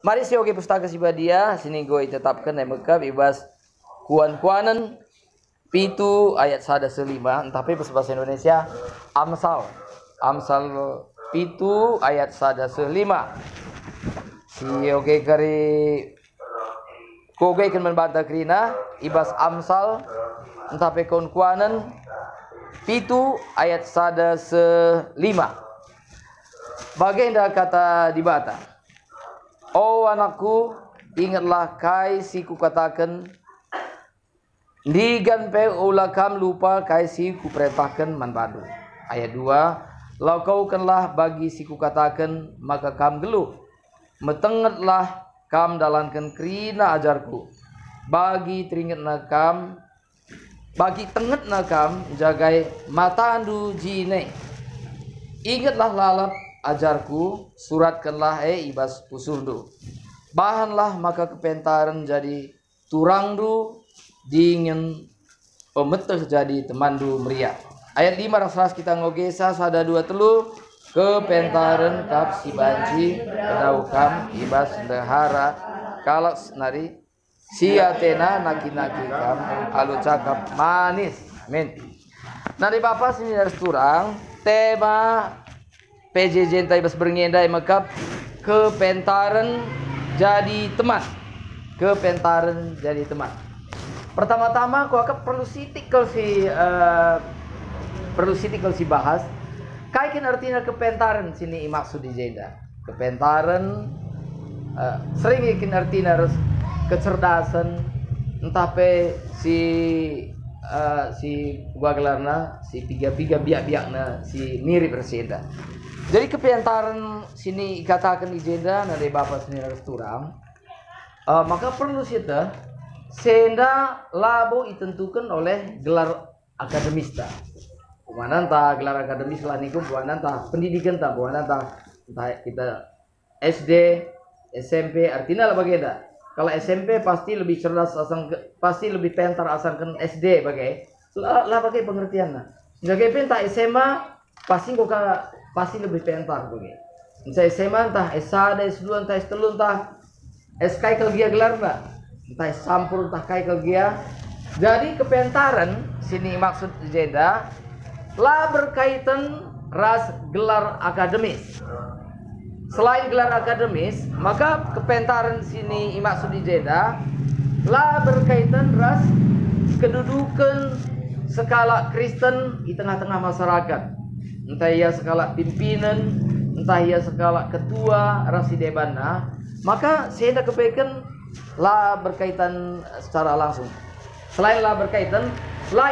Mari si oke pustaka si badia sini gue tetapkan yang mekap ibas kuan-kuanan pitu ayat sada selima tapi bahasa Indonesia Amsal pitu ayat sada selima si oke kari koge kan membantah krina ibas Amsal tapi kuan-kuanan pitu ayat sada selima baginda kata di bata. Oh anakku, ingatlah kai si ku katakan digan pe ulakam lupa kai si ku perintahkan manpadu. Ayat 2, lau kau kenlah bagi si ku katakan maka kam geluh. Metengetlah kam dalankan krina ajarku. Bagi teringat nakam bagi tenget nakam jagai matandu jine. Ingatlah lalap ajarku, suratkanlah ibas pusundu. Bahanlah maka kepentaran jadi turangdu, dingin pemeteh jadi temandu meriah. Ayat 5 ras kita ngogesa sada 2 telu kepentaran kap si banci kedaukam ibas dehara kalau nari si Atena naki-naki kam alu cakap manis. Amin. Nari bapak sini harus turang tema PJJ entai bas berngendai makap kepentaran jadi teman. Kepentaran jadi teman. Pertama-tama aku akan perlu sitik kalau si bahas. Kaikin artinya kepentaran sini maksud di jenda. Kepentaran sering ikin artinya harus kecerdasan entah pe si gua gelarna si piga biak-biakna si mirip bersenda. Jadi kepentaran sini katakan di jenda dari bapak sini harus turang. Maka perlu kita senda labo ditentukan oleh gelar akademis ta. Pemanan ta gelar akademis lah niku pemanan ta pendidikan ta pemanan ta entah kita SD, SMP artinya lah bagaimana. Kalau SMP pasti lebih cerdas pasti lebih pintar asangkan SD bagai lah bagai pengertiannya. Jaga pintar SMA pasti lebih pintar bagai. Misalnya SMA entah S1, S2, entah S3, entah SK kelgia gelar enggak? Entah sampur entah kai kelgia. Jadi kepentaran sini maksud jeda lah berkaitan ras gelar akademis. Selain gelar akademis, maka kepentaran sini maksud jeda lah berkaitan ras kedudukan skala Kristen di tengah-tengah masyarakat. Entah ia skala pimpinan, entah ia skala ketua rasi debana, maka saya hendak kepaikan lah berkaitan secara langsung. Selain lah berkaitan, lah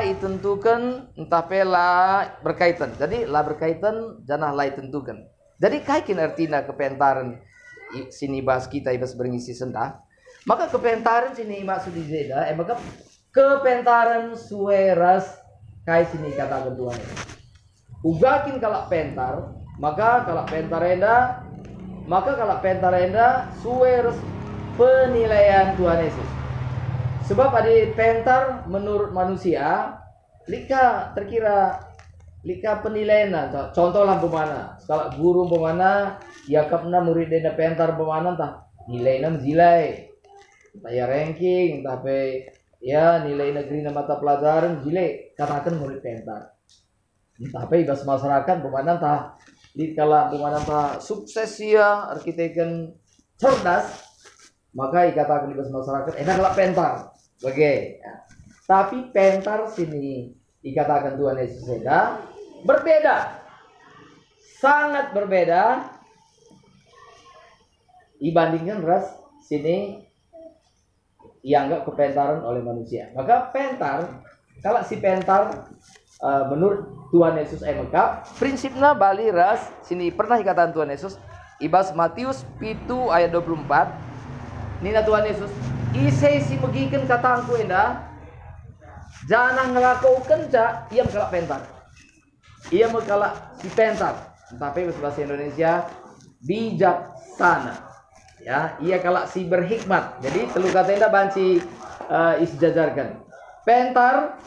ditentukan entah lah berkaitan. Jadi lah berkaitan janah lah ditentukan. Jadi kaikin artinya kepentaran sini bahas kita ibas berngisi senda. Maka kepentaran sini maksud di jeda maka kepentaran sueras kai sini kata keduanya. Ugakin kalau pentar, maka kalau pentarenda sueras penilaian Tuhan Yesus. Sebab ada pentar menurut manusia lika penilaian. Contohlah pemana kalau guru pemana yakapna muridnya pentar pemana entah nilainya jilai entah ya ranking tapi ya nilai negeri mata pelajaran jilai katakan murid pentar tapi ibas masyarakat pemana entah dikala pemana entah sukses ya arsitekten cerdas maka dikatakan ibas masyarakat enak lah pentar bagai ya. Tapi pentar sini dikatakan Tuhan Yesus berbeda, sangat berbeda dibandingkan ras sini dianggap kepentaran oleh manusia. Maka pentar, kalau si pentar menurut Tuhan Yesus maka prinsipnya bali ras sini pernah dikatakan Tuhan Yesus ibas Matius 7 ayat 24 nina Tuhan Yesus isai si megikan katangku endah jangan ngelakaukan cak ia mengalak pentar ia mengalak si pentar tapi bahasa Indonesia bijaksana ya ia kalak si berhikmat jadi telu kata endah banci isjajarkan pentar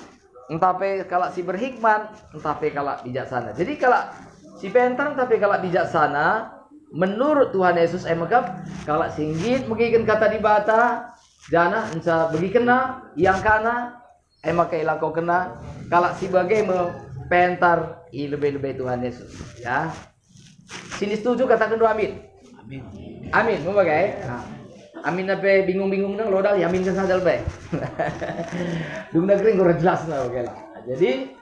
tapi kalak si berhikmat tapi kalak bijaksana jadi kalak si pentar tapi kalak bijaksana menurut Tuhan Yesus maka kalau singgit megikan kata di bata jana enca bagi kena yang kana maka ilang kau kena kalau sebagai pentar lebih-lebih Tuhan Yesus ya. Sini setuju katakan doa amin. Amin. Amin mau bagai amin apa bingung-bingung nang lodal ya amin kan sadal baik. Dung negeri gue jelas lah oke lah. Jadi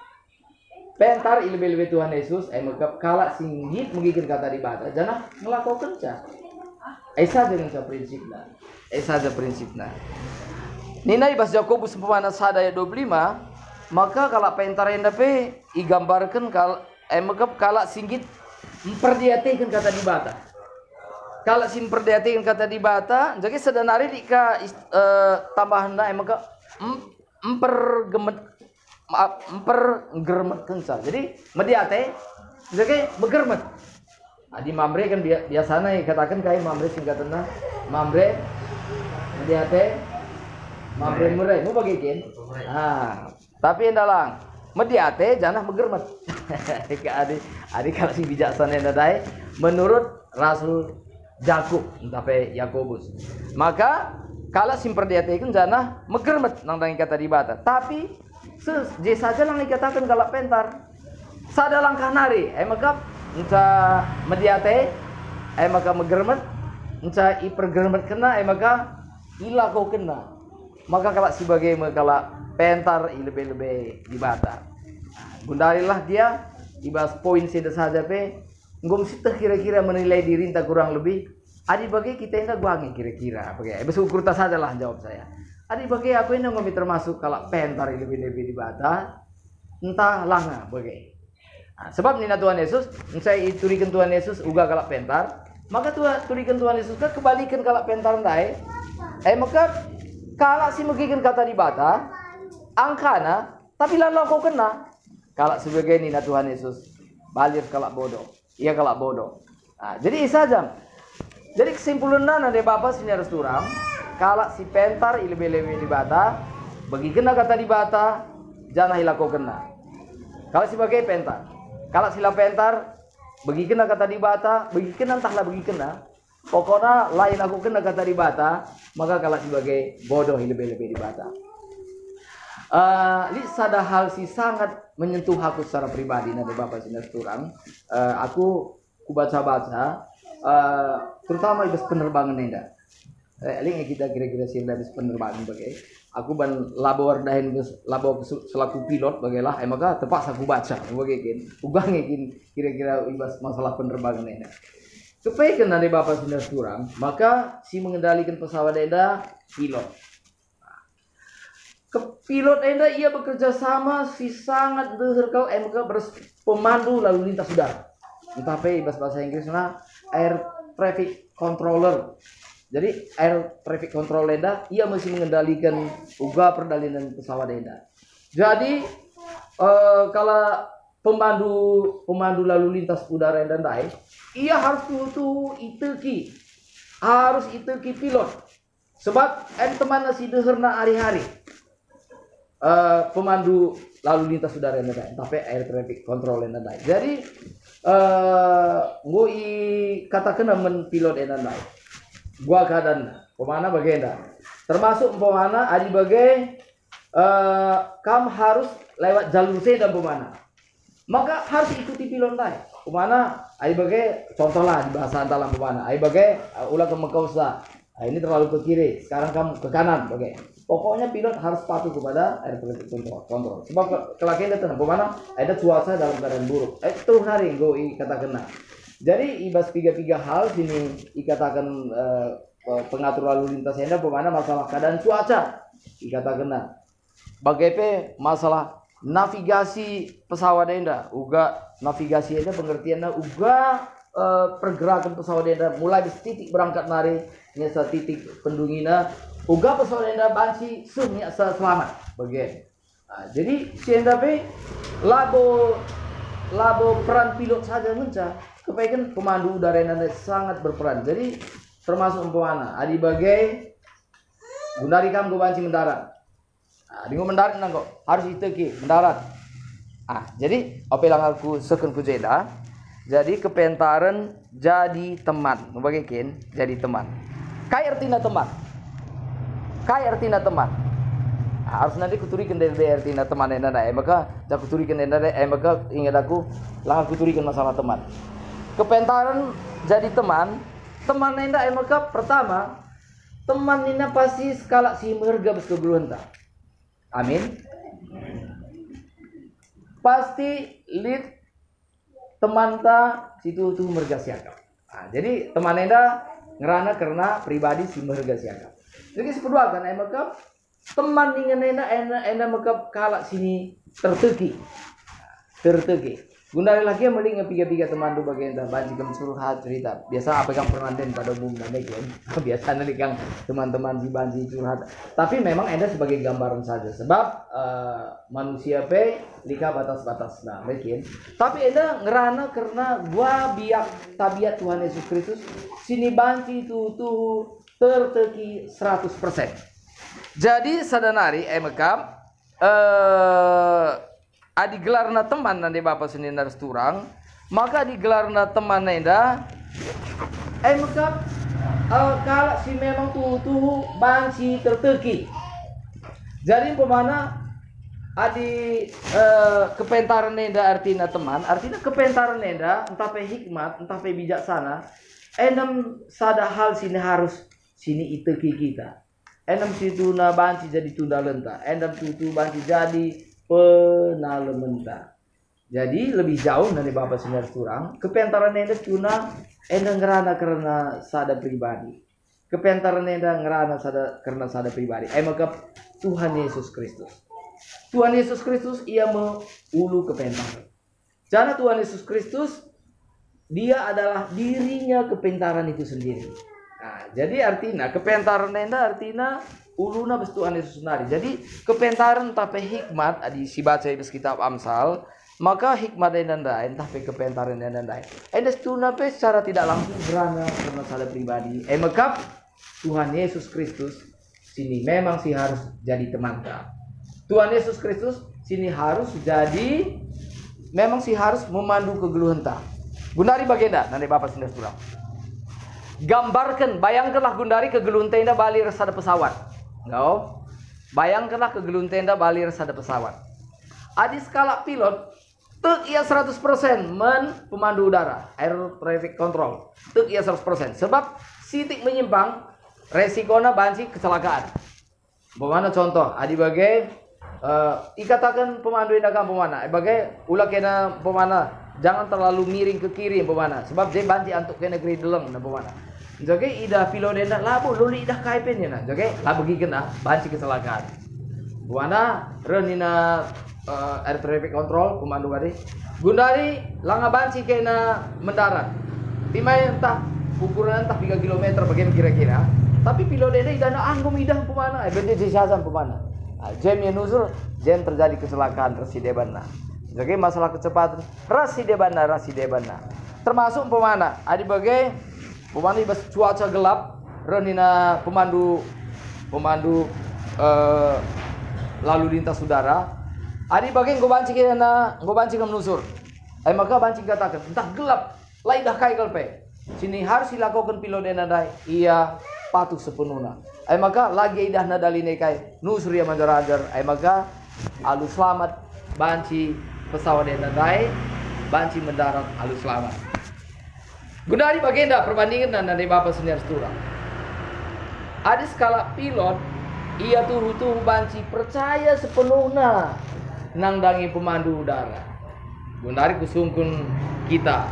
pentar lebih-lebih Tuhan Yesus maka kalau singgit megikan kata di bata jana melakukan ca. Saja dengan prinsipnya. Saja prinsipnya. Nina ibas Yakobus pemana sada ayat 25 maka kalau pentar yang dapat digambarkan kalau maka kalau singgit memperdiatikan kata di bata. Kalau simperdiatikan kata di bata jadi sedanari dika tambahan maka mempergermet kenca. Jadi mediate jadi begermet. Adi mamre kan biasanya katakan kayak mamre singkatannya mamre mediate mamre murai mau bagikan. Tapi yang dalang mediate jangan begermet. Adi kalau si bijaksana yang dadai menurut Rasul Jakub tapi Yakobus. Maka kalau simperdiatikan jangan megermet nang kata di bata. Tapi saja lang dikatakan kalau pentar. Sada langkah nari maka enca mediate maka megermet enca ipergermet kena maka ila kau kena. Maka kalau sebagai kalau pentar lebih-lebih di bata. Gundarilah dia ibas poin sida saja pe ngom sita kira-kira menilai diri entah kurang lebih adi bagi kita ini guangi kira-kira pakai besukur tas saja lah jawab saya. Adi bagi aku ini ngomi termasuk kalau pentar lebih-lebih di bata entah langa bagi. Sebab nina Tuhan Yesus saya iturikan Tuhan Yesus uga kalau pentar maka turikan Tuhan Yesus kan kebalikan kalau pentar ndai maka kalau si megikan kata di bata angkana tapi lalu kau kena kalau sebagai nina Tuhan Yesus balik kalau bodoh. Iya kalau bodoh. Jadi saja. Jadi kesimpulannya nanti Bapak sini harus turang. Kalau si pentar lebih-lebih di bata, bagi kena kata di bata, jangan hilang kau kena. Kalau sebagai pentar, kalau sila pentar, bagi kena kata di bata, bagi kena entahlah bagi kena. Pokoknya lain aku kena kata di bata, maka kalau sebagai bodoh lebih-lebih di bata. Ini ada hal si sangat menyentuh aku secara pribadi nanti Bapak sini turang. Aku baca-baca terutama ibas penerbangan ini dah. Link kita kira-kira sih ibas penerbangan bagai. Aku ban labor dahin labor selaku pilot bagailah maka terpaksa aku baca bagai ugang kira-kira ibas masalah penerbangan ini. Supaya kan nanti Bapak sini turang, maka si mengendalikan pesawat enda pilot. Pilot enda ia bekerja sama si sangat dehur kau pemandu lalu lintas udara. Entah apa bahasa Inggrisnya air traffic controller. Jadi air traffic controller enda ia masih mengendalikan uga perjalanan pesawat enda. Jadi kalau pemandu lalu lintas udara enda ndai, ia harus iteki pilot. Sebab teman nasi deherna hari-hari. Pemandu lalu lintas udara yang ada, tapi air traffic control yang ada. Jadi, gua katakan namun pilot yang ada. Gua keadaan pemana bagian termasuk pemana adi bagai kamu harus lewat jalur C dan pemana. Maka harus ikuti pilot lain. Pemana adi bagai contoh lah di bahasa antalan pemana. Adi bagai ulah ke Mekausa. Ini terlalu ke kiri, sekarang kamu ke kanan, bagai. Pokoknya pilot harus patuh kepada air traffic control. Sebab kelakian itu bagaimana ada cuaca dalam keadaan buruk. Itu hari gue katakan. Jadi ibas tiga hal sini dikatakan pengatur lalu lintas enda bagaimana masalah keadaan cuaca dikatakan. Bagaimana masalah navigasi pesawat enda, uga navigasi enda pengertiannya uga pergerakan pesawat enda mulai di titik berangkat nari nyasa titik pendungina uga pesawat enda banci nyasa selamat bagian. Jadi si enda pe labo peran pilot saja menca kepaikan pemandu udara enda sangat berperan. Jadi termasuk umpamana adi bagai gundari kamu banci mendarat. Di mendarat kok harus iteki mendarat. Jadi apa yang aku sekun kujeda Jadi kepentaran jadi teman. Bagaimana? Jadi teman. Kai artinya teman. Kai artinya teman. Harus nanti kuturikan dari artinya teman yang ada. Maka saya kuturikan dari maka ingat aku lang kuturikan masalah teman. Kepentaran jadi teman. Teman yang ada maka pertama teman ini pasti skala si merga berkegeluhan tak. Amin. Pasti lead teman ta situ tuh merga siakap. Nah, jadi teman enda ngerana karena pribadi si merga siakap. Jadi sepedua kan maka teman dengan enda maka kalak sini terteki. Gundari lagi yang mending piga teman tu bagian dah banci kam suruh cerita. Biasa apa yang pernah den pada umum dan kan. Biasa nanti kang teman-teman si banci curhat. Tapi memang enda sebagai gambaran saja. Sebab manusia pe lika batas-batas nah mungkin. Tapi enda ngerana karena gua biak tabiat Tuhan Yesus Kristus sini banci tu terteki 100%. Jadi sadanari mekam adi gelarna teman nanti bapak sini harus turang maka di gelarna teman nenda maka kalau si memang tuh banci terteki jadi pemana adi kepentaran nenda artinya teman artinya kepentaran nenda entah pe hikmat entah pe bijaksana enam sada hal sini harus sini iteki kita enam situ na banci jadi tunda lenta enam tutu banci jadi penalementa. Jadi lebih jauh dari bapak sinar turang kepentaran enda cuna enda ngerana karena sada pribadi kepentaran enda ngerana sada karena sada pribadi maka Tuhan Yesus Kristus ia meulu kepentaran karena Tuhan Yesus Kristus dia adalah dirinya kepentaran itu sendiri. Nah, jadi artinya kepentaran enda artinya uluna bes Tuhan Yesus sendiri. Jadi kepentaran tapi hikmat adi si baca di kitab Amsal, maka hikmat dan lain tapi kepentaran dan lain. Enda tuna pe secara tidak langsung berana karena salah pribadi. Maka Tuhan Yesus Kristus sini memang sih harus jadi teman kita. Tuhan Yesus Kristus sini harus jadi memang sih harus memandu kegeluhan ta. Gundari bagenda nanti Bapak sudah surang. Gambarkan, bayangkanlah Gundari kegeluhan tenda bali resada pesawat. No. Bayangkanlah kegeluhan tenda bali resada pesawat. Adi skala pilot tek ia 100% pemandu udara, air traffic control. Tek ia 100%. Sebab sitik menyimpang resikonya banci kecelakaan. Bagaimana contoh? Adi bagai ikatakan pemandu indakan pemana. Bagai ulah kena pemana. Jangan terlalu miring ke kiri pemana. Sebab dia banci antuk ke negeri deleng na pemana. Jadi ida pilot enda labu luli ida kaipennya na. Jadi labu gigen na banci kecelakaan. Buana renina air traffic control pemandu kadi. Gundari langa banci kena mendarat. Timai entah ukuran entah 3 km bagaimana kira-kira. Tapi pilot enda ida na anggum ida pemana. Bende disasam pemana. Jam yang nusul jam terjadi kecelakaan resideban na. Jadi masalah kecepatan rasideban na. Termasuk pemana. Adi bagai pemandu bas cuaca gelap renina pemandu lalu lintas udara adi bagian go banci ke menusur maka banci katakan entah gelap lai dah kai kalpe sini harus dilakukan pilot dai ia patuh sepenuhnya maka lagi dah nadaline kai nusur ya mandarajar maka alu selamat banci pesawat dai banci mendarat alu selamat. Gundari bagenda perbandingan dari Bapak senior seturang. Ada skala pilot, ia tuh banci percaya sepenuhnya nangdangi pemandu udara. Gundari kusungkun kita,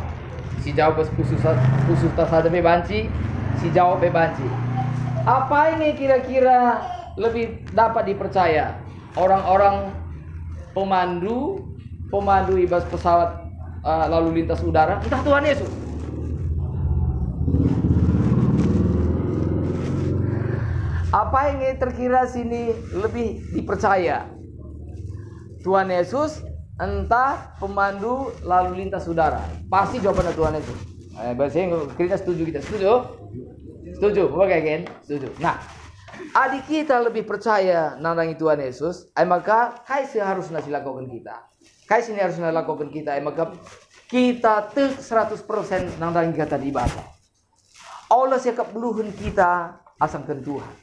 si jawab khusus tas saja banci, si jawab banci. Apa ini kira-kira lebih dapat dipercaya? Orang-orang pemandu ibas pesawat lalu lintas udara, entah Tuhan Yesus. Apa yang terkira sini lebih dipercaya? Tuhan Yesus entah pemandu lalu lintas udara? Pasti jawabannya Tuhan Yesus. Bahasa kita setuju Setuju, bagaimana? Setuju. Nah, adik kita lebih percaya nandangi Tuhan Yesus, maka kai seharusnya dilakukan kita. Kai sini harus dilakukan kita, maka kita tek 100% nang dangi kata dibaca. Allah siakap beluhun kita asangkan Tuhan.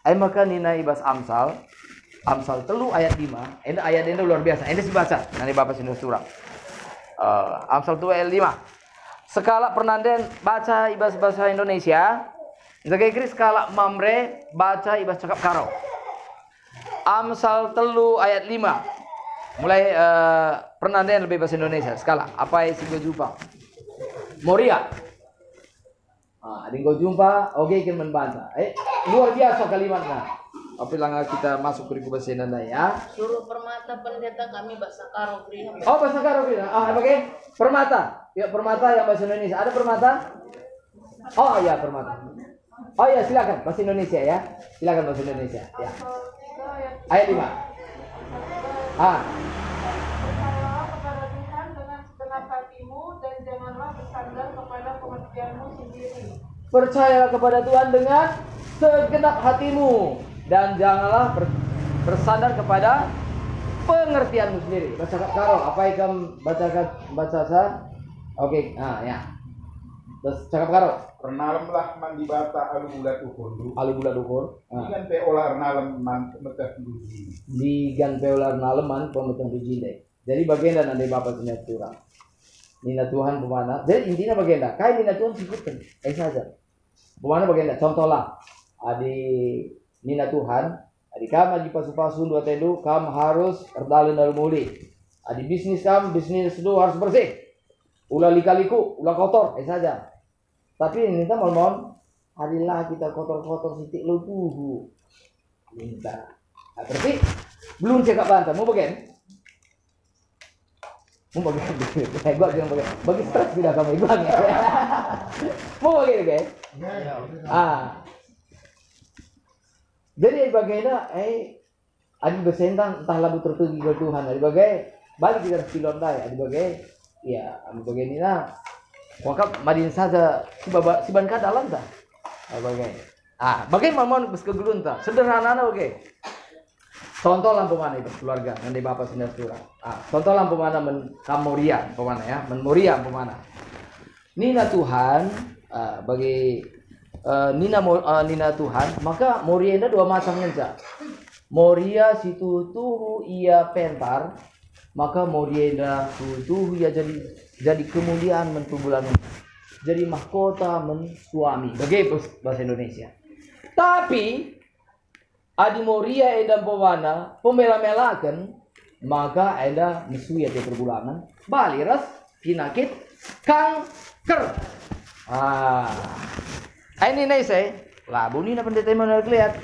Ay maka nina ibas Amsal 3 ayat 5. Enda ayat enda luar biasa. Enda dibaca. Nanti Bapak sini surah. Amsal 2 ayat 5. Skala pernanden baca ibas bahasa Indonesia. Jaga Inggris skala mamre baca ibas cakap karo. Amsal 3 ayat 5. Mulai pernanden lebih bahasa Indonesia. Skala apa yang sih jumpa? Moria. Ada yang jumpa, oke kita membaca. Luar biasa kalimatnya. Apabila kita masuk ke bahasa Indonesia ya. Suruh permata pendeta kami bahasa karo. Oh bahasa karo. Oke. Permata. Ya permata yang bahasa Indonesia. Ada permata? Oh ya permata. Oh ya silakan bahasa Indonesia ya. Silakan bahasa Indonesia. Ya. Ayat 5. Percayalah kepada Tuhan dengan segenap hatimu dan janganlah bersandar kepada pengertianmu sendiri. Percayalah kepada Tuhan dengan segenap hatimu dan janganlah bersandar kepada pengertianmu sendiri. Baca karo, apa yang baca sa? Oke, ya. Terus cakap karo. Pernalamlah man dibata alu bulat ukur. Alu bulat ukur. Digan pe olah nalam man pemetah duji. Digan pe olah nalaman pemetah duji deh. Jadi bagian dari Bapak Sinar curang. Nina Tuhan pemana. Jadi intinya bagian kayak Nina Tuhan sikutkan. Saja. Pemana bagian contohlah. Adi Nina Tuhan. Adi kam adi pasu-pasu dua tedu. Kam harus erdalin dalam muli. Adi bisnis itu harus bersih. Ulah lika-liku, ulah kotor. Saja. Tapi ini kita mohon hadilah kita kotor-kotor sitik lu tuh minta. Berarti belum cekap bantah mau bagian? Mau bagian? Gua bilang bagian. Bagi stres tidak kamu gua ya. Mau bagian guys? Jadi bagaimana adi bersentang entah labu tertugi ke Tuhan. Adi bagai balik kita silon dai. Adi bagai ya adi bagai ini nah. Wakap madin saja si ban dalam dah. Bagaimana mau berkegelun ta? Sederhana oke. Contoh lampu mana itu keluarga nanti Bapak Sinar curang. Contoh lampu mana kamoria pemana ya, memoria pemana. Nina Tuhan bagi Nina Tuhan, maka moria itu dua macam saja. Moria situ tuh ia pentar, maka moria itu ia jadi kemuliaan mentubulan, jadi mahkota suami. Bagaimana bahasa Indonesia? Tapi adi moria edam pewana pemela-melakan, maka ada misui atau perbulangan baliras pinakit kanker. Ini nih saya labu Nina pendeta Immanuel lihat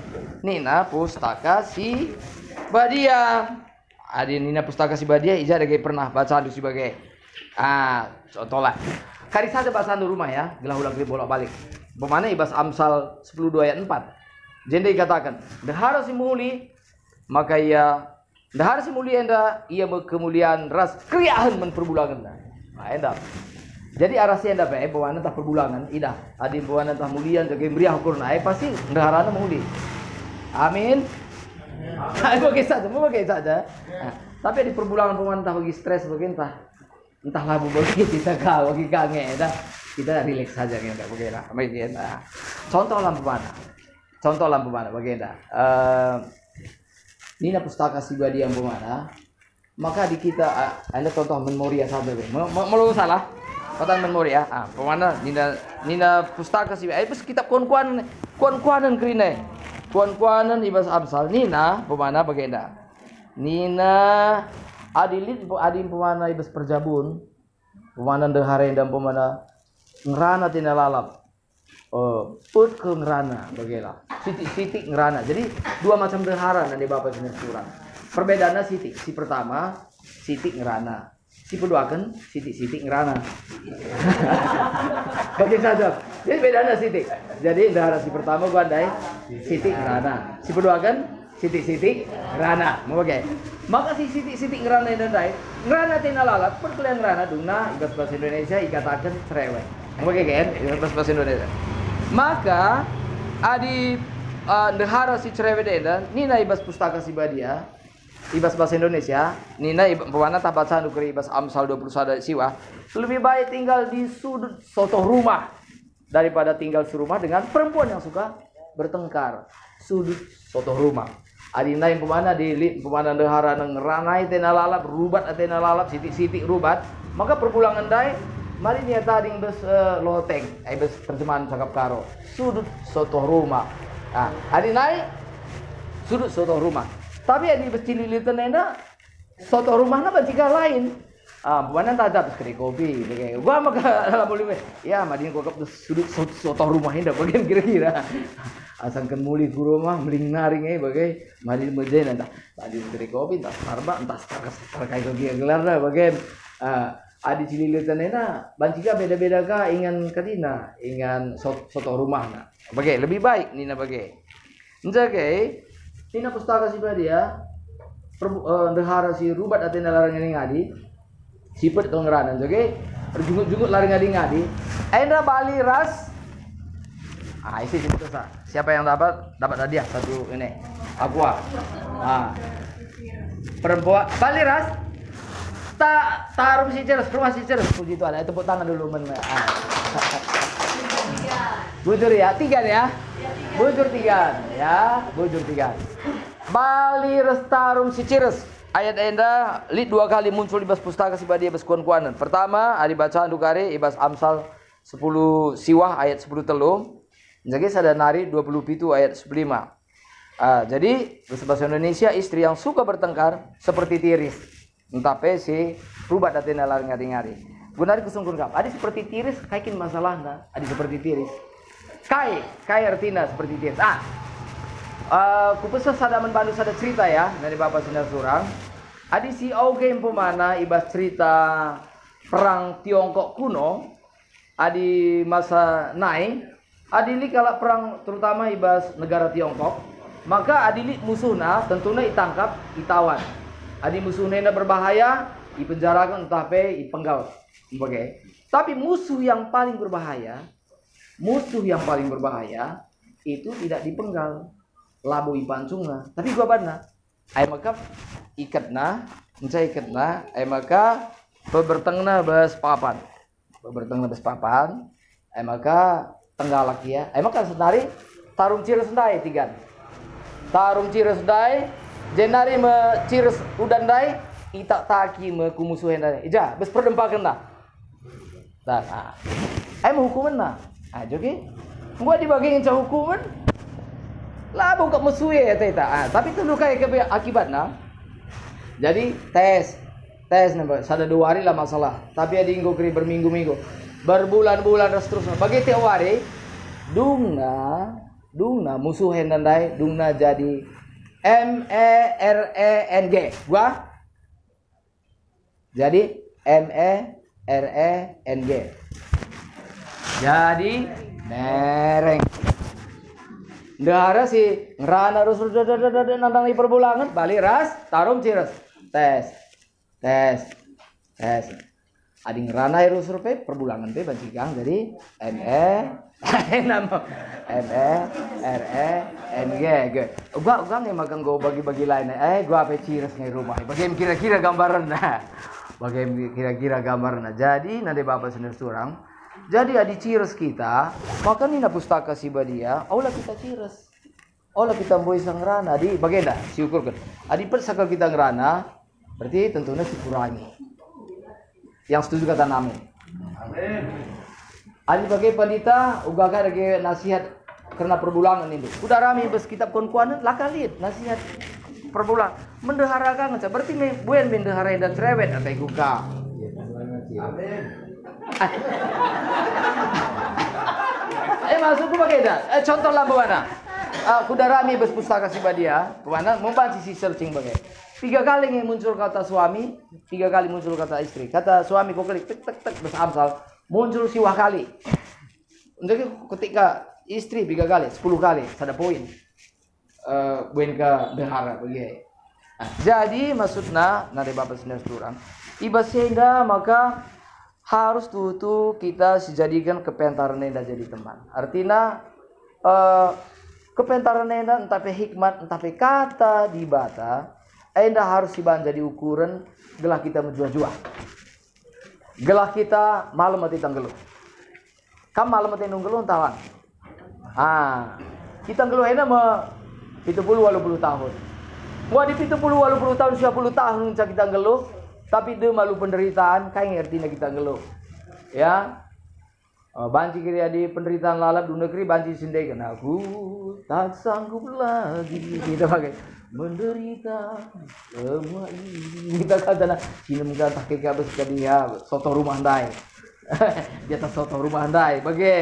Nina pustaka si Badia. Adi Nina pustaka si Badia ija ada pernah baca sebagai contohlah. Kari saja bahasa di rumah ya, gelah-ulang bolak-balik. Bagaimana ibas Amsal 10 ayat 4. Jadi dikatakan, dahar si muli maka dahar si muli enda ia kemuliaan ras kriahan men perbulangan. Enda. Jadi arasi enda pe bagaimana tah perbulangan ida. Adi bagaimana tah mulian jaga meriah kurna pasti daharana muli. Amin. Bagi saja. Tapi di perbulangan bagaimana tah bagi stres bagaimana entahlah bagi kita kau bagi kangen kita relax saja kita bagaimana contoh lampu mana bagaimana Nina pustaka si Badia yang bagaimana maka di kita anda contoh memoria saja mau salah kata memoria bagaimana Nina pustaka si pas kitab kuan-kuanan kerina kuan-kuanan ibas Amsal Nina bagaimana Nina Adilin pemana ibas perjabun pemana dehare dan pemana ngerana tina lalap put ke ngerana bagaimana sitik ngerana jadi dua macam dehara nanti Bapak Sinar curang perbedaannya sitik si pertama sitik ngerana si kedua kan sitik ngerana bagi saja jadi bedanya sitik jadi dehara si pertama gua andai sitik ngerana si kedua kan sitik ngerana mau bagai maka si sitik ngerana dan dai ngerana tina lalat perkelian ngerana duna ibas bahasa Indonesia ikatakan cerewet mau bagai kan ibas bahasa Indonesia maka adi dehara si cerewet dan nina ibas pustaka si Badia ibas bahasa Indonesia, nina pemana tak baca nukri ibas Amsal 21 siwa, lebih baik tinggal di sudut soto rumah daripada tinggal serumah dengan perempuan yang suka bertengkar. Sudut soto rumah. Adina yang pemana di pemana dehara ngeranai tena lalap rubat atena lalap sitik-sitik rubat, maka perpulangan dai mari niata ding bes loteng, bes terjemahan cakap karo. Sudut soto rumah. Nah, adinai sudut soto rumah. Tapi adi bes cililitan ena soto rumahna bancika lain. Pemana tak ada kedai kopi, begitu. Gua maka dalam boleh, ya madin gua kap sudut soto rumah ini dah bagian kira-kira. Asangkan muli ku rumah meling naring bagai madin mejen entah madin kedai kopi entah Starbucks entah terkait lagi gelar dah bagian. Adi cililitan ena bancika beda-beda ka ingan kadina, ingan soto rumah na. Bagai lebih baik nina bagai. Njage nina pustaka si dia dehara si rubat atena larang ngadi. Sipet kelengeranan, oke? Berjungut-jungut lari ngadi-ngadi. Aina Bali ras. Isi itu siapa yang dapat hadiah satu ini. Aqua. Perempuan Bali ras. Taruh si ceres, rumah si ceres. Puji Tuhan, tepuk tangan dulu men. Bujur ya, 3 ya. Bujur 3 ya, bujur 3. Bali ras tarum si ceres. Ayat enda lid 2 kali muncul di bas pustaka si badia bas kuan-kuanan. Pertama, adi bacaan dukare ibas Amsal 10 siwah ayat 10 telung. Jadi sada nari 27 ayat 15. Jadi bahasa Indonesia istri yang suka bertengkar seperti tiris. Entah si rubat datena lar ngari-ngari. Gunari kusungkun kap. Adi seperti tiris kaikin masalahna. Adi seperti tiris. Kai artinya seperti tiris. Kupesa sada menbantu sada cerita ya dari Bapak Sinar Surang. Adi si Auge pemana ibas cerita perang Tiongkok kuno. Adi masa naik. Adili kalau perang terutama ibas negara Tiongkok. Maka adili musuhna tentunya ditangkap, ditawan. Adi musuhnya berbahaya, dipenjarakan entah pe, dipenggal. Oke. Tapi musuh yang paling berbahaya itu tidak dipenggal. Labu ipancungna, tapi gua bana. Ai maka ikatna, mencai ikatna, ai maka bebertengna bes papan. Ai maka tenggalak ya. Ai maka senari tarum cires ndai tigan. Tarum cires ndai, jenari me cires udan ndai, itak taki me kumusuhen ndai. Ija, bes perdempakeun dah. Tah. Ai mau hukuman na. Jogi. Gua dibagi inca hukuman. Lah buka musuh ya teta. Tapi itu kayak akibatnya. Jadi tes nih, sada 2 hari lah masalah. Tapi ada inggo kiri berminggu-minggu, berbulan-bulan terus. Bagi tiap hari, dungna musuh hendandai, dungna jadi MERENG. Gua jadi MERENG. Jadi mereng. Dahara si ngerana terus nandang di perbulangan balik ras tarum cires tes adi ngerana terus rupe perbulangan teh bancigang jadi MERENG gua nggak makan gua bagi lain gua apa cires nih rumah bagaimana kira-kira gambaran jadi nanti Bapak Sinar Surang. Jadi adi cires kita, maka nina pustaka si badia, aulah kita cires. Aulah kita boy sang ngerana, adi bagenda, si ukur kan. Adi persakal kita ngerana, berarti tentunya si kurangi. Yang setuju kata namin. Amin. Adi bagai pandita, ugaga lagi nasihat karena perbulangan ini. Udah rame bes kitab konkuanan, lakalit nasihat perbulangan. Mendeharakan, berarti buen mendehara dan cerewet atau guga. Amin. Masuk pakai dah. Contoh lah bagaimana? Kudarami bes pustaka si badia, bagaimana? Membaca si searching bagai. 3 kali yang muncul kata suami, 3 kali muncul kata istri. Kata suami kau klik tek bes Amsal muncul siwah kali. Jadi ketika istri 3 kali, 10 kali, ada poin. Buin ke dehara bagai. Jadi maksudnya nanti Bapak Sinar Surang, ibasenda maka harus tuh kita dijadikan kepentaran enda jadi teman. Artinya kepentaran enda entah hikmat entah kata di bata enda harus siban jadi ukuran gelah kita menjual-jual. Gelah kita malam mati tanggeluh. Kam malam mati nunggeluh tawan. Kita ngeluh enda me 70-80 tahun. Wah di 70-80 tahun 10 tahun kita ngeluh, tapi dia malu penderitaan, kayak artinya kita ngeluh. Ya. Banci kiri di penderitaan lalap di negeri banci sendiri kan aku tak sanggup lagi kita pakai menderita semua ini kita kata sini mungkin tak kaya habis dia soto rumah andai di atas soto rumah andai oke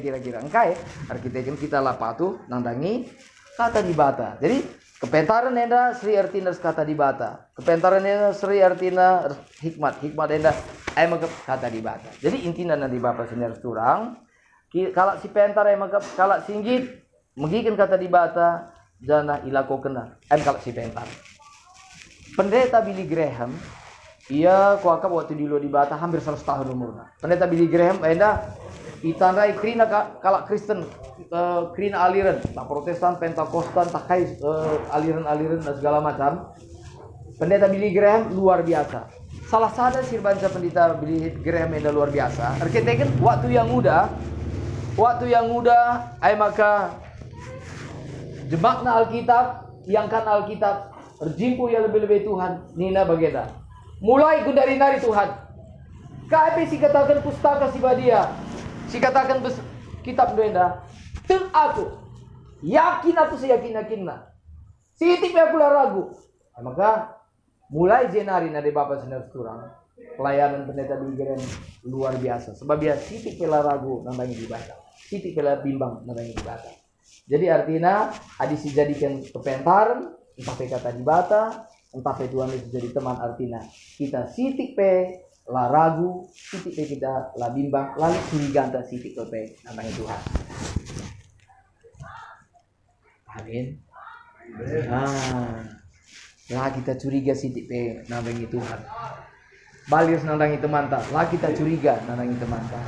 kira-kira engkai arsitektur kita lah patuh nandangi kata di bata. Jadi kepentaran enda Sri artina kata di bata, kepentaran enda Sri artina hikmat enda kata di bata. Jadi intinya nanti bapak senior turang kalau si pentar kalau singgit mengikan kata di bata jangan ilako kena kalau si pentar pendeta Billy Graham ia kuakap waktu dulu di bata hampir 100 tahun umurnya. Pendeta Billy Graham enda ditandai krina kalau Kristen krina aliran tak Protestan Pentakostan tak kai aliran-aliran dan segala macam. Pendeta Billy Graham luar biasa. Salah satu sirbanca pendeta Billy Graham yang luar biasa. Artinya waktu yang muda, maka jemakna Alkitab, yangkan Alkitab, berjimpu ya lebih-lebih Tuhan, nina bageda. Mulai dari nari Tuhan. KP si katakan pustaka si badia, si katakan kitab benda. Teng aku, yakin aku seyakin-yakinna. Sitik aku lah ragu. Maka mulai Januari nade bapak sendiri kurang pelayanan pendeta Billy Graham luar biasa sebab dia sitik pela ragu nandangi di bata, sitik pela bimbang nandangi di bata. Jadi artinya adi si jadikan kepentaran entah pe kata di bata entah pe Tuhan itu jadi teman artinya kita sitik pe la ragu sitik pe kita la bimbang lalu suriganta sitik pe nandangi Tuhan. Amin. Lah kita curiga sitik pe nandangi Tuhan. Balir nandangi teman tak. Lah kita curiga nandangi teman tak.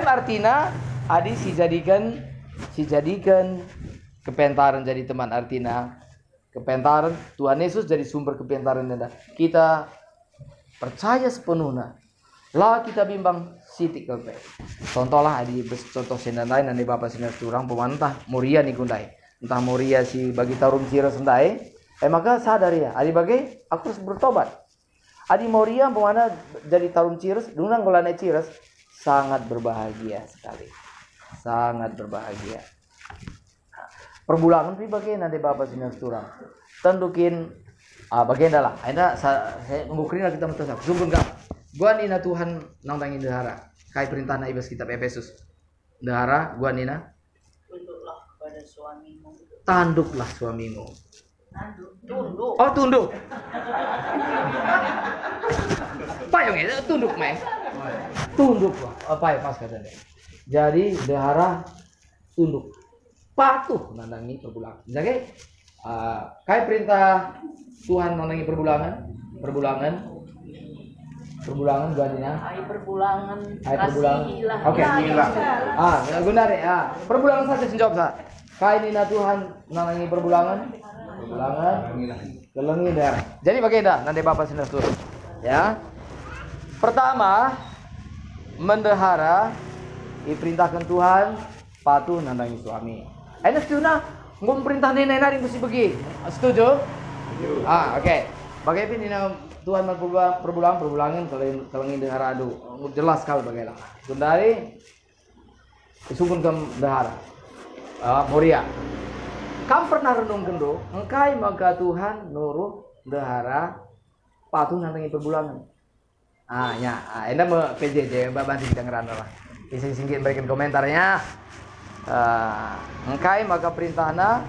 Artinya adi si jadikan kepentaran jadi teman artinya kepentaran Tuhan Yesus jadi sumber kepentaran anda. Kita percaya sepenuhnya. Lah kita bimbang sitik pe. Contohlah adi contoh senandai nanti bapak sendiri turang pemantah Moria nih kundai. Entah Moria si bagi tarum cira sendai. Maka sadar ya, adi bagai aku harus bertobat. Adi Moria pemana jadi tarum Cires, dunang golane Cires sangat berbahagia sekali. Sangat berbahagia. Perbulangan pi bagai nanti bapak sini turang. Tendukin bagian adalah. Anda saya ngukrin kita mutasak. Sumpun kak. Gua nina Tuhan nangtangi dehara. Kai perintah na ibas kitab Efesus. Dehara gua nina Tunduklah kepada suamimu. Tanduklah suamimu. Tunduk. Oh tunduk. Payung itu tunduk meh. Tunduk lah. Apa ya pas katanya. Jadi dehara tunduk. Patuh nandangi perbulangan. Jadi kayak perintah Tuhan nandangi perbulangan gantinya. Hai perbulangan. Kasihilah. Oke. Kasihilah. Benar ya. Perbulangan saja menjawab sa. Kayak nina Tuhan nandangi perbulangan kelengi dah. Jadi bagaimana nanti bapak sini turun ya. Pertama mendehara diperintahkan Tuhan patuh nandangi suami. Enak sudah ngom perintah nenek nari mesti pergi. Setuju? Oke. Bagaimana nina Tuhan perbulangan kelengi dehara adu jelas sekali bagaimana. Sundari disungkun ke dehara. Moria. Kam pernah renung kendo, engkai maka Tuhan nuruh dehara patuh nandangi perbulangan. Enda me PJJ mbak bantu kita ngerana lah. Singkit berikan komentarnya. Engkai maka perintahna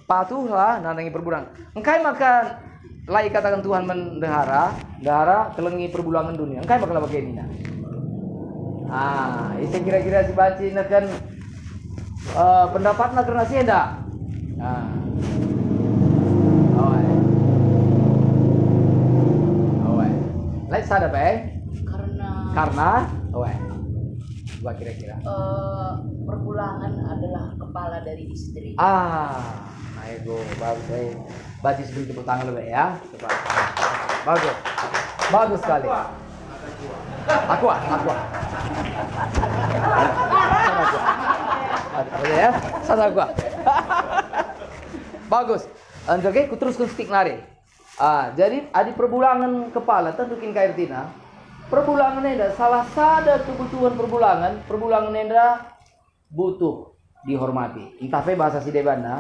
patuhlah nandangi perbulangan. Engkai maka lai katakan Tuhan mendehara, dehara kelengi perbulangan dunia. Engkai maka bagaimana? Itu kira-kira si baci kan pendapat nak kena sih enggak? Lain sadar karena gua kira-kira perbulangan adalah kepala dari istri. Ayo bagus Batis beri tepuk tangan lebih ya. Cepat. Bagus. Bagus sekali. Aqua. Ada ya? Sana aqua. Bagus. Oke, ku teruskan stick nari. Jadi adi perbulangan kepala tentukin kairtina. Perbulangan enda salah satu kebutuhan perbulangan enda butuh dihormati. Entah pe bahasa si Debana.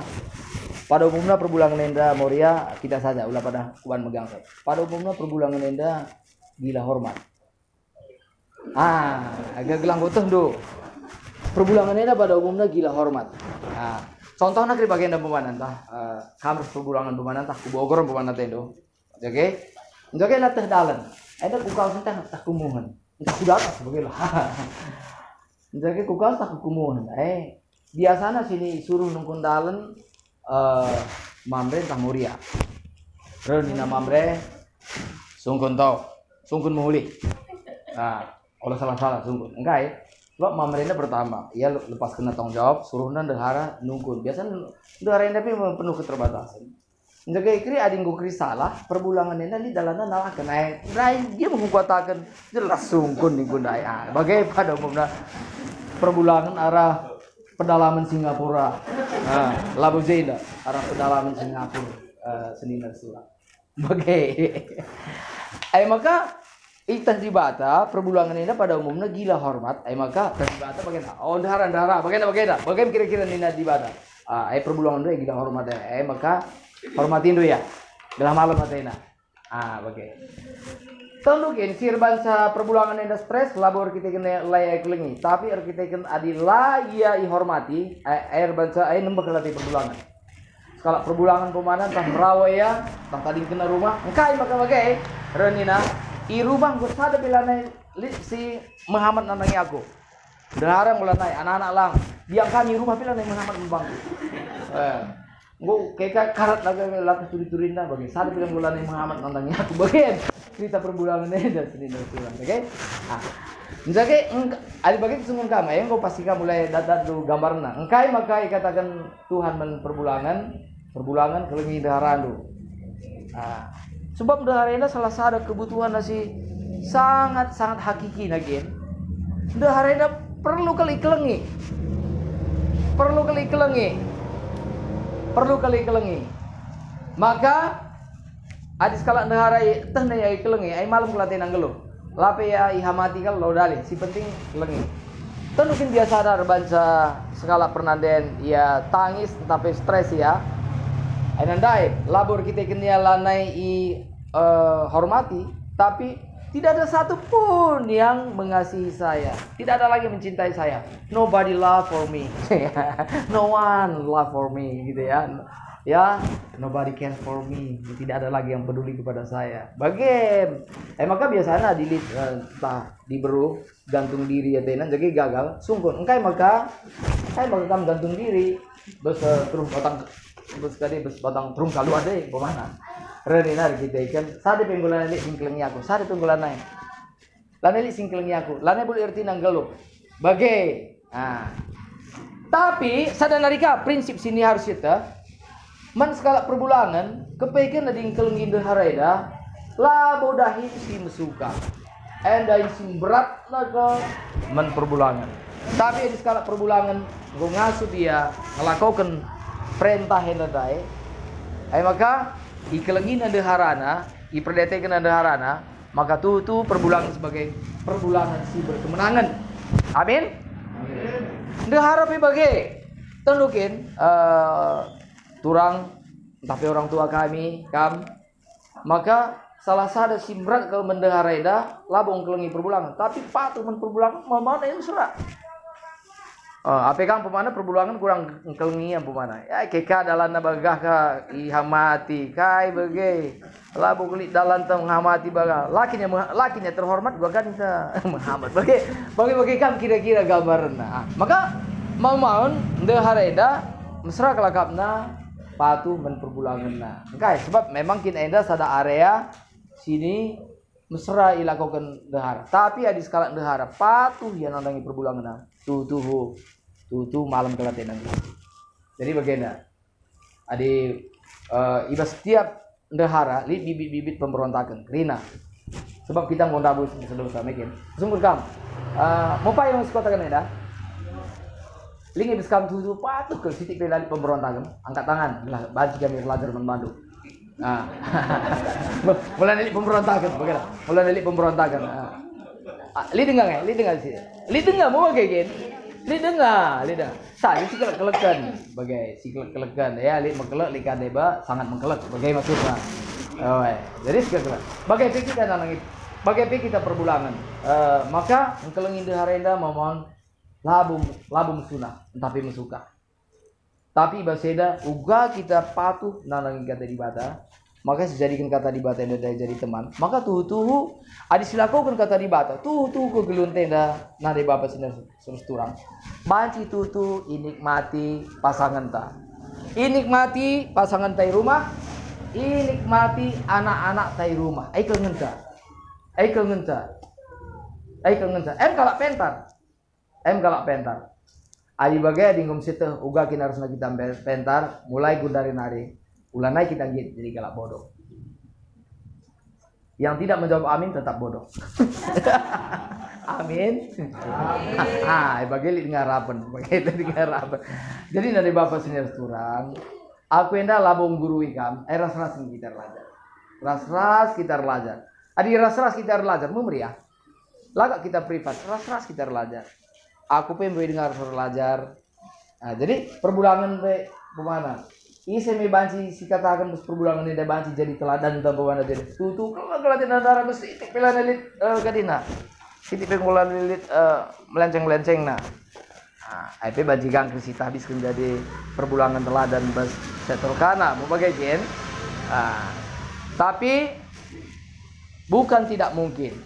Pada umumnya perbulangan enda Moria kita saja ulah pada kuban megang saya. Pada umumnya perbulangan enda gila hormat. Agak gelang butuh do. Perbulangan enda pada umumnya gila hormat. Contohnya kiri bagian pemanan tah kamar perbulangan pemanan tah kubogoran pemanan tendo. Oke. Oke lah teh dalan. Enda kukal teh tah kumuhan. Entah kuda atas begitulah. Jadi kukal tah kumuhan. Biasanya sini suruh nungkun dalan mamre tah Moria. Renina mamre sungkun muhuli. Kalau salah sungkun. Enggak ya. Lo mamrena pertama, ya lepas kena tanggung jawab, suruhna dehara nungkun. Biasanya dehara tapi penuh keterbatasan. Jaga ikri ading kri salah, perbulangan ini dalana nalah kena. Dia menguatakan jelas sungkun ningkun dai. Bagai pada umumnya perbulangan arah pedalaman Singapura. Labu Zeda arah pedalaman Singapura Seninar Surat. Bagai. Maka itas di bata perbulangan ini pada umumnya gila hormat. Maka tas di bata bagaimana? Oh dahara. Bagaimana? Bagaimana kira-kira nina di bata? Perbulangan itu gila hormat. Maka hormatin dulu ya. Dalam malam atena. Bagaimana? Tentukin sirban sa perbulangan ini stres labor kita kena layak kelengi. Tapi kita kena adila ia ihormati. Air bansa air nembak latih perbulangan. Kalau perbulangan pemanan tah merawa ya, tah tadi kena rumah. Engkai maka bagai renina. I rumah gue sadar bila naik si Muhammad nanangi aku. Darang bulan naik anak-anak lang. Biang kami rumah bila naik Muhammad membang. Gue kayak karat lagi latih turi-turin dah bagi. Sadar bila bulan naik Muhammad nanangi aku. Bagian cerita perbulangan ini dan seni dan sulam. Oke? Misalnya ada bagi sungguh kamu. Gue pasti kamu mulai datar dulu gambarnya. Engkai maka katakan Tuhan perbulangan kelengi daharan dulu. Sebab dahara ini salah satu kebutuhan nasi sangat hakiki lagi. Dahara ini perlu kali kelengi. Maka adis kala dahara teh na kelengi. Malam kelaten anggeluh. Lape ya ihamati kalau dali. Si penting kelengi. Tentukin biasa ada banca skala pernanden ya tangis tapi stres ya. Nandai labor kita kena lanai hormati, tapi tidak ada satupun yang mengasihi saya. Tidak ada lagi mencintai saya. Nobody love for me. No one love for me gitu ya. Ya, nobody care for me. Tidak ada lagi yang peduli kepada saya. Bagian. Maka biasanya diberu gantung diri ya tenan jadi gagal. Sungguh engkai maka kamu gantung diri. Terus batang terung kalau ada bagaimana? Renina kita ikan. Sada penggulan ini singkelengi aku. Sada penggulan naik. Lana ini singkelengi aku. Lana boleh erti nanggalo. Bagai. Tapi sada narika prinsip sini harus kita. Man skala perbulangan kepaikan na dingkelengi deharaida. Labodahi si mesuka. Enda isi berat naga man perbulangan. Tapi di skala perbulangan gue ngasuh dia ngelakukan perintah henadai. Maka ikelengin ada harana, iperdetekan ada harana, maka tu perbulangan sebagai perbulangan si berkemenangan. Amin. Dehara bagai tentukin turang tapi orang tua kami maka salah satu simrat kalau mendengarai dah labong kelengi perbulangan tapi patuh men perbulangan mana yang serak. Apa kan pemana perbulangan kurang kelengi yang pemana ya keka dalan bagah ka ihamati kai bagai labu kulit dalan teng hamati baga lakinya terhormat gua kan kita menghambat bagi kan kira-kira gambarna maka mau dehareda mesra kelakapna patuh men perbulanganna kai sebab memang kin enda sada area sini mesra ilakokan dehara tapi di skala dehara patuh yang nandangi perbulanganna tuh malam kelaten nanti. Jadi bagaimana? Adi iba setiap ndahara li bibit-bibit pemberontakan Rina. Sebab kita mau dabu dosa mekin. Sungguh kam. Mau pa yang sekotakan dah. Lingi biskam tuju patuh ke sitik pelali pemberontakan. Angkat tangan, lah baji kami belajar membantu. Nah. Mulai nelik pemberontakan, bagaimana? Mulai nelik pemberontakan. Li dengar nggak? Li dengar sih. Li dengar mau bagaimana? Li dengar. Saya sih kelekan, bagai si kelekan ya. Li mengkelek, li kadeba sangat mengkelek. Bagai maksudnya. Oh, jadi sekarang. Bagai kita nanangit. Bagai kita perbulangan. Maka mengkelengin deharenda mohon labum sunah, tapi mesuka. Tapi baseda uga kita patuh nanangin kata di bata. Maka sejadikan kata di bata yang jadi teman. Maka tuh adi silakukan kata di bata. Tuh ke gelun tenda nade bapak sinar terus turang. Banci tuh inikmati pasangan ta. Inikmati pasangan tai rumah. Inikmati anak-anak tai rumah. Aikel ngenta. Em kalak pentar. Adi bagai dingum situ uga kita harus kita pentar mulai gundari nari. Ulanai kita jadi galak bodoh. Yang tidak menjawab amin tetap bodoh. Amin. Bagi ngarapan. Jadi dari bapak senior turang, aku endah labung guru ikam, ras-ras kita belajar. Ras-ras kita belajar. Adi ras-ras kita belajar, memeriah. Lagak kita privat, ras-ras kita belajar. Aku pengen dengar belajar. Nah, jadi perbulangan pemana? Isi me banci si katakan bus perbulangan ini banci jadi teladan tanpa wana jadi tutu kalau kelatihan darah bus itik pelan elit kadina itik pengulan elit melenceng nah IP banci gang krisita habis kan jadi perbulangan teladan bus setorkana mau bagaimana tapi bukan tidak mungkin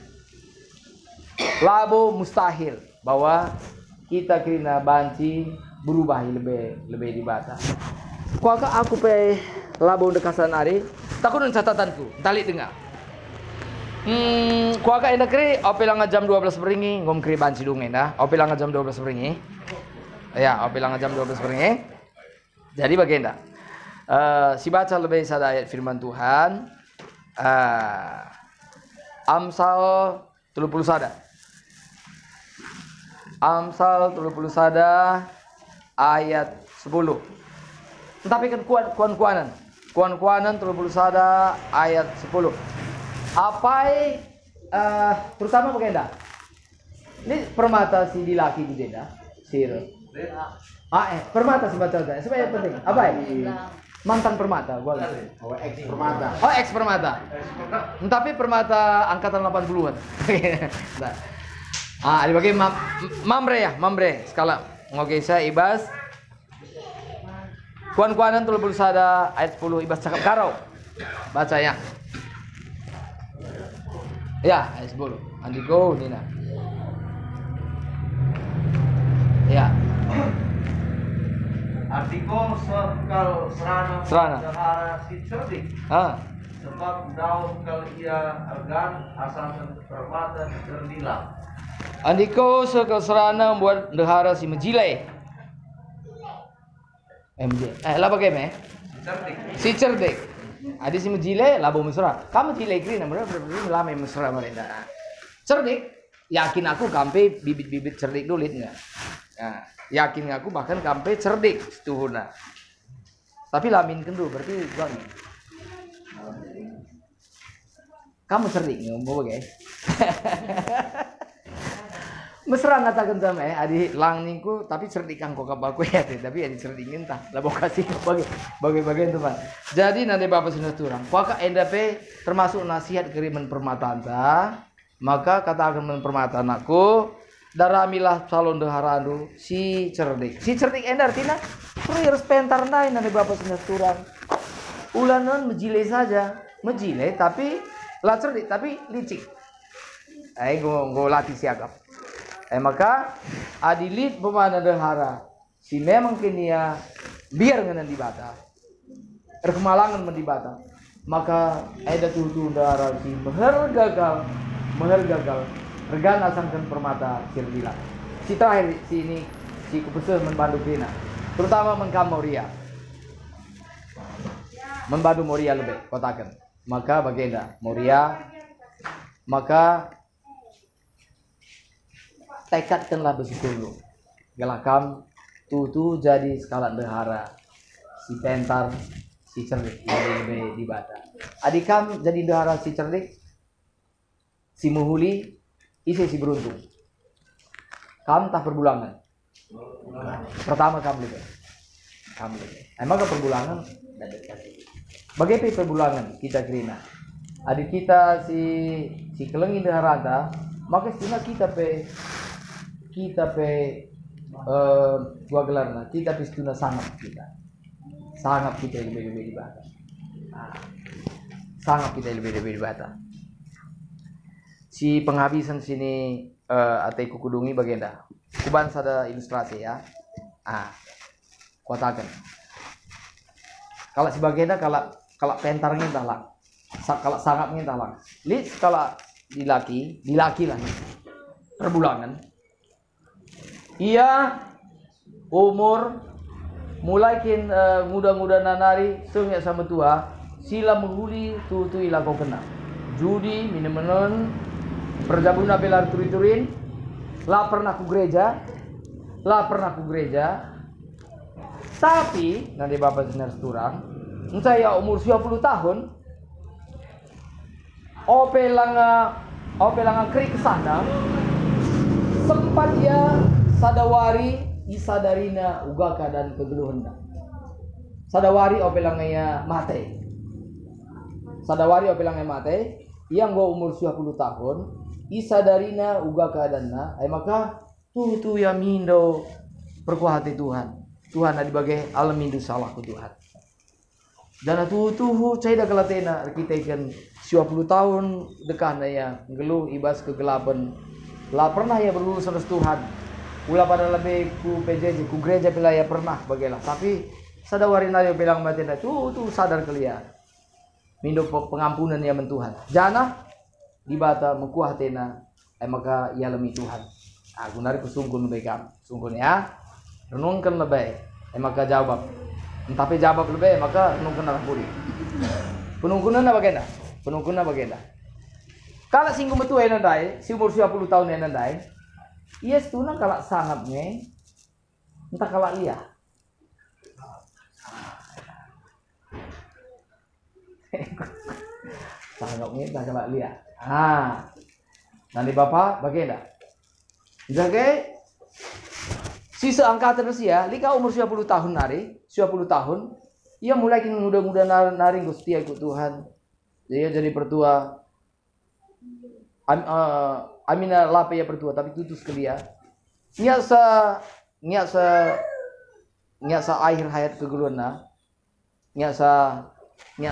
labo mustahil bahwa kita kena banci berubah lebih dibatas. Kuaka aku pe labo dekasan ari, takut catatanku, tali dengar. Kuaka enda kri, opelanga jam 12 beringi, ngom kri banci dungen dah. Opelanga jam 12 beringi. Ya, opelanga jam 12 beringi. Jadi bagaimana? Si baca lebih sada ayat firman Tuhan. Amsal 30 sada. Amsal 30 sada ayat 10. Tapi kan kuan-kuanan 30 sada ayat 10. Apai terutama bagaimana? Ini permata si dilaki di denda, sir. Permata si baca ada. Supaya penting. Apai? Mantan permata, boleh. Ex permata. Ex permata. Tapi permata angkatan 80-an. Nah, di bagian mambre skala ngogesa ibas kuan-kuanan 30 sada ayat 10 ibas cakap karau. Baca ya. Ya, ayat 10. Andiko Nina. Ya. Artiko sekal serana dahara si cerdik. Sebab daun kal ia agan asalkan permata terdilam. Andiko sekal serana buat dahara si menjilai. Lah bagaimana? Si cerdik. Ada si menjilai labo mesra. Kamu jilai kiri namanya lama mesra mereka. Cerdik, yakin aku kampe bibit-bibit cerdik dulit enggak? Nah, yakin aku bahkan kampe cerdik setuhuna. Tapi lamin kendu berarti bang. Kamu cerdik ngomong bagai. Mesra ngatakan sama adi lang ningku tapi cerdik kang kok baku ya tapi adi cerdik entah lah mau kasih bagi teman. Jadi nanti bapak sudah turang. Kuaka endape termasuk nasihat kiriman permataan ta. Maka katakan permataan aku daramilah calon deharandu si cerdik. Si cerdik endar tina harus pentar nai nanti bapak sudah turang. Ulanan mejile saja, mejile tapi lah cerdik tapi licik. Gue latih siagap. Maka adilit pemana dehara si memang kenia biar ngenen di bata kemalangan mendibata maka ada tuh dehara si meher gagal regan asangkan permata sirdila si terakhir si ini si kupesel membantu kena terutama mengkamoria membadu Moria lebih kotakan. Maka bagenda Moria, maka tekadkanlah bersyukur. Gelakam tutu jadi skala dehara si pentar si cerdik lebih dibata. Adikam jadi dehara si cerdik si muhuli isi si beruntung. Kam tak perbulangan. Pertama kam lebih. Emang ke perbulangan? Bagaimana perbulangan kita kerina? Adik kita si kelengin deharata, maka istilah kita dua gelarna, kita pistuna sangat kita lebih dibata. Sangat kita lebih dibata. Si penghabisan sini atai kukudungi bagenda. Kuban sada ilustrasi ya. Kotakan. Kalau si bagenda kalau pentarnya entah lang. Kalau sangatnya entah lang. Lihat kalau dilaki lah. Perbulangan. Ia umur mulai muda-muda nanari sungguh sama tua sila menghuli tu ilang kau kena. Judi minuman perjabuna belar turiturin lah pernah ku gereja. Tapi nanti bapak senar turang saya umur 20 tahun opelanga krik kesana sempat ya sadawari isadarina ugaka dan kegeluhenda sadawari opelangnya mate yang gua umur 20 tahun isadarina ugaka danna maka tu ya mindo perkuhati Tuhan ada bagai alam mindu salah ku Tuhan. Dan tu saya dah kelatena kita ikan 20 tahun dekahna ya geluh ibas kegelapan. Lah pernah ya berlulus sama Tuhan. Ulah pada lebih ku PJJ ku gereja pila ya pernah bagailah. Tapi sadawari nayo bilang matena tu sadar kelia. Mindu pengampunan ya men Tuhan. Jana dibata mekuah tena maka ya lemi Tuhan. Gunari kusungkun lebih kam. Sungkun ya. Renungkan lebih, maka jawab. Tapi jawab lebih, maka renungkan lah budi. Penungkunan bagenda. Kalau singgung betul enandai, si umur 20 tahun enandai, iya setuna kalau sangatnya, entah kalau lihat. Sangatnya entah kalau lihat. Nanti bapak bagenda. Jaga. Sisa angkatan Rusia, lika umur 20 tahun nari, 20 tahun, ia mulai muda-muda nari setia ikut Tuhan. Dia jadi pertua. Amina lapa ya pertua, tapi tutus kelia. Nya sa akhir hayat kegeluana. Nya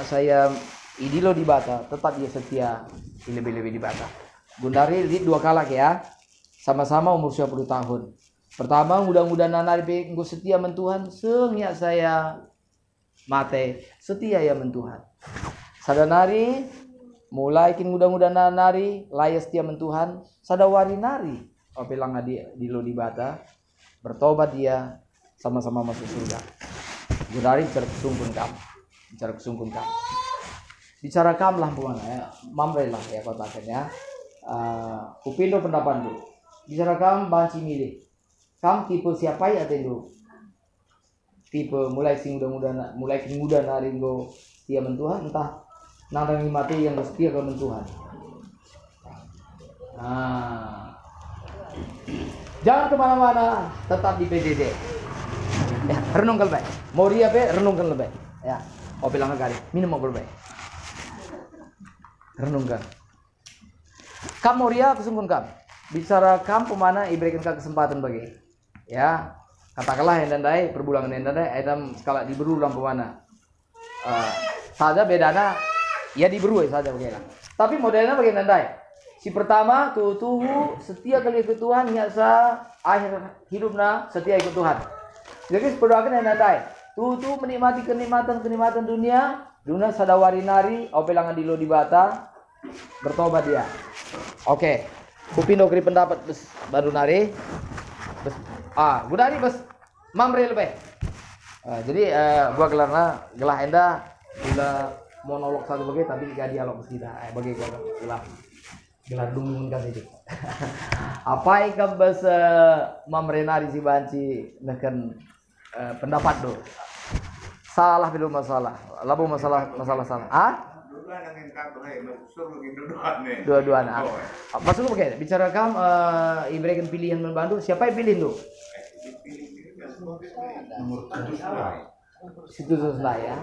saya idilo di bata, tetap dia setia lebih di bata. Gundari lihat dua kalak ya. Sama-sama umur 20 tahun. Pertama, mudah-mudahan nanari engkau setia men Tuhan, sengnya saya mate setia ya men Tuhan. Sadanari mulai mudah-mudahan nanari layas setia men Tuhan, sadawari nari opelang di lo di bata, bertobat dia sama-sama masuk surga. Gudari bicara kesungkun kam. Bicara kam lah pemana ya, mamre lah ya kotakan ya. Kupindo pendapat dulu. Bicara kam banci milih. Kam tipe siapa ya tendu? Tipe mulai muda naringgo setia men Tuhan, entah nandangi mati yang setia ke men Tuhan. Jangan kemana-mana, tetap di PJJ. Ya, renungkan baik. Moria renungkan lebih. Ya, bilang kali minum mau baik. Renungkan. Kam Moria kesungguhan kam. Bicara kam pemana iberikan kesempatan bagi. Ya, katakanlah yang dandai perbulangan yang dandai adam skala diberulang pemana. Saja bedana ya diberu saja bagaimana. Tapi modelnya bagaimana dandai. Si pertama tuh setia kali ke Tuhan nyasa akhir hidupnya setia ikut Tuhan. Jadi perdoakan yang dandai. Tuh menikmati kenikmatan dunia sadawari nari opelangan di lo di bata bertobat dia. Oke. Kupindo kri pendapat bes baru nari. Bes gudari bes mamre lebih. Jadi gua gelar enda ada monolog satu bagi tapi gak dialog kita. Bagi gua gelar dungun kan itu. Apa ikan bahasa mamrenari si banci neken pendapat do. Salah belum masalah. Labu masalah salah. Dua-duaan. Maksudku begini, bicara kamu diberikan pilihan membantu, siapa yang pilih tuh? Nomor 7 Situ sudah ya.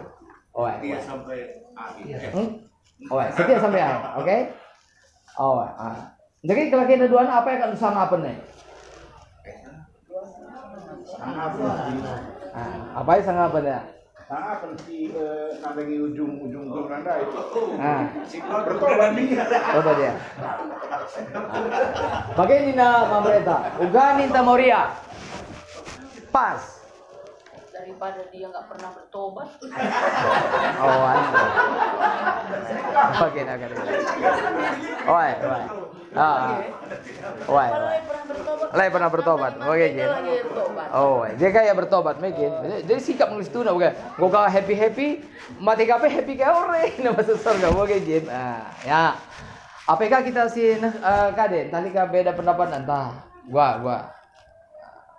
Oh, setia sampai akhir. oh, setia sampai akhir, oke? Oh, jadi kalau kita dua apa yang akan sama apa nih? Apa yang sama apa nih? Nah, pensi nanti ujung nanda itu. Bertobat nih. Coba dia. Pakai Nina Mamreta, Uga Ninta Moria. Pas. Daripada dia nggak pernah bertobat. Oh, pakai naga. Oi. Lai pernah bertobat. Oke, Jen. Oh, dia kayak bertobat mungkin. Jadi sikap nulis itu nak bukan. Gua happy, mati kape happy kayak orang nama surga. Oke, Jen. Ya. Apakah kita sih kaden? Tadi ka beda pendapat entah. Gua.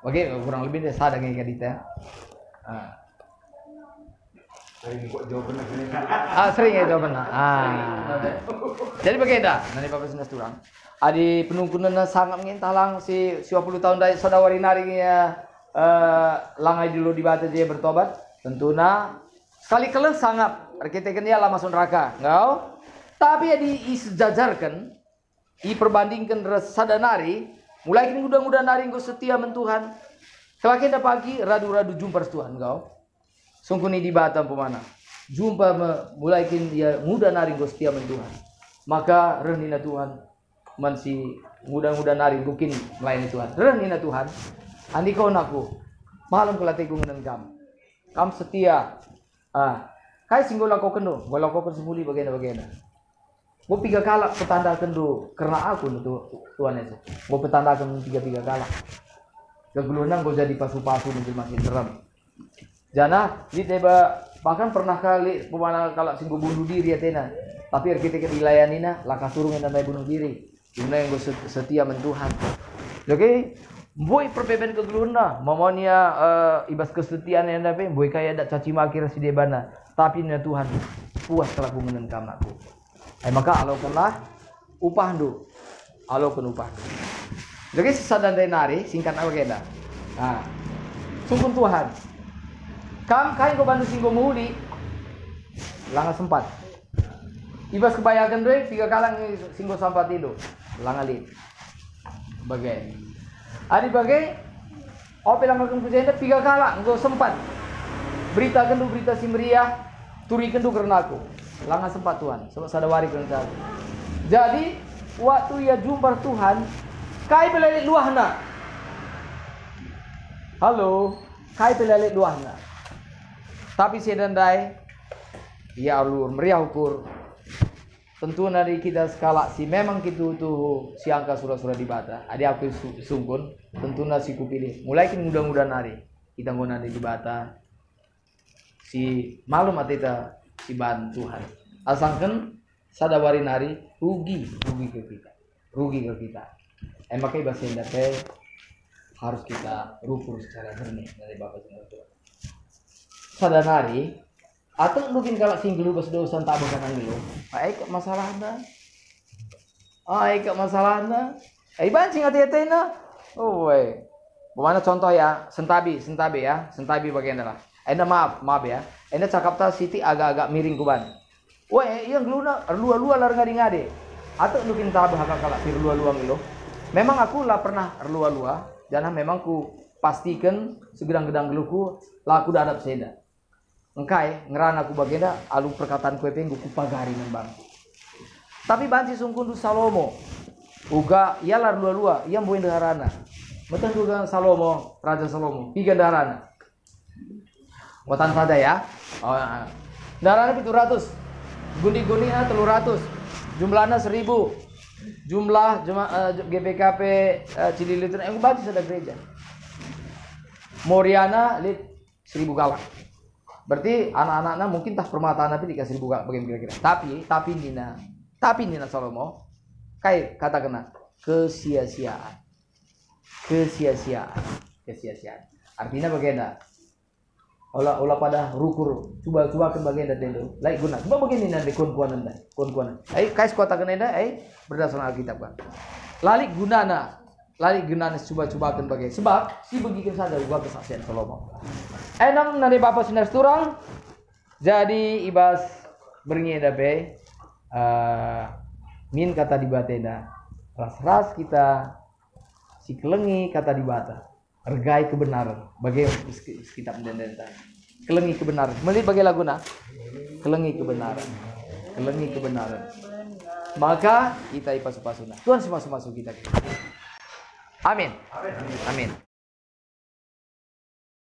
Oke, kurang lebih dia sadar kayak kita. Sering kok jawaban lagi. Sering ya jawaban. Jadi bagaimana? Nanti Bapak Sinas turang. Adi penungkunan sangat ngintalang si 20 tahun dari saudawari naringnya langai dulu di bata dia bertobat. Tentunya sekali keles sangat kita dia lah masuk neraka. Ngau? Tapi ya disejajarkan, diperbandingkan sadanari, mulai kini udah naring go setia mentuhan. Kalau kita pagi radu-radu jumpa Tuhan kau. Sungguh ni di Batam pemana. Jumpa mulai kini dia muda naring go setia mentuhan. Maka renina Tuhan mansi muda naring bukin melayani Tuhan. Renina Tuhan. Andi kau naku. Malam kelatih gungan kamu. Kamu setia. Kai singgol kau kendo. Bola kau semuli bagaimana. Gue 3 kali petanda kendo karena aku Tuhan itu. Gue petandakan 3 kali. Kegelunan gue jadi pasu-pasu mungkin masih serem. Jana di teba bahkan pernah kali pemana kalau singgung bunuh diri ya tena. Tapi kita dilayanina laka suruh yang namanya bunuh diri. Guna yang gue setia mentuhan. Oke, boy perbedaan kegelunan. Mamanya ibas kesetiaan yang namanya boy kayak ada caci maki rasi debana. Tapi nih Tuhan puas telah mengenkam aku. Maka alaukanlah upah do. Alaukan upah do. Jadi sesadan dari nari singkat apa kena. Sungguh Tuhan. Kain kau bantu singgung muli. Langa sempat. Ibas kebayakan deh 3 kali singgung sempat itu. Langa lip. Bagai. Adi bagai. Ope langa kempujian 3 kali engkau sempat. Berita si meriah. Turi kendu karena aku. Langa sempat Tuhan. Sebab sadawari kerana aku. Jadi waktu ia jumpa Tuhan. Kai pelalit luahna. Halo, kai pelalit luahna. Tapi sedandai ia alur meriah ukur. Tentu dari kita skala si memang kita tuh si angka surah-surah di bata. Adi aku sungkun, tentu nasi ku pilih. Mulai kin mudah-mudahan hari kita mau nadi di bata. Si malum atita si ban Tuhan. Asangkan sadawari nari rugi ke kita. Makanya bahasa Indonesia harus kita rukur secara jernih dari Bapak Jenar Tuhan. Sadanari atau mungkin kalau singgulu bahasa dosa tak berkenan dulu. Aik masalahnya. Bancing hati-hatinya. Oh, bagaimana contoh ya? Sentabi ya. Sentabi bagaimana lah. Maaf ya. Cakap ta Siti agak-agak miring kuban. Yang geluna lua lar ngadi-ngadi. Atau mungkin tak bahkan kalau si lua ngilo. Memang aku lah pernah lua, jangan memang ku pastikan segedang-gedang geluku laku dadap seda. Engkai ngerana aku bagenda alu perkataan kue penggu ku pagari membang. Tapi banci sungkun du Salomo. Uga ia lar lua, ia buin dengarana. Betul juga Salomo, Raja Salomo, 3 darana. Watan saja ya. Darana 700. Gundi-gundi 300. Jumlahnya 1000. Jumlah GPKP Cililitan yang baca sudah gereja. Moriana lit 1000 galak. Berarti anak-anaknya mungkin tah permataan tapi dikasih buka bagaimana kira-kira. Tapi nina Salomo kai kata kena kesia-siaan. Artinya bagaimana? Olah pada rukur coba ke bagian dulu. Lai guna. Coba begini nanti kuan-kuanan. Ai kais kota kena berdasarkan Alkitab kan. Lali gunana coba-cobakan bagian. Sebab si begitu saja juga kesaksian Salomo. Enam nanti Bapak sinar turang. Jadi ibas berngeda be min kata di batena. Ras kita si kelengi kata di bata. Ergai kebenaran. Bagaimana kitab mendenda. Kelengi kebenaran. Melihat bagai laguna. Kelengi kebenaran. Maka kita ipas-pasuna. Tuhan masuk kita. Amin.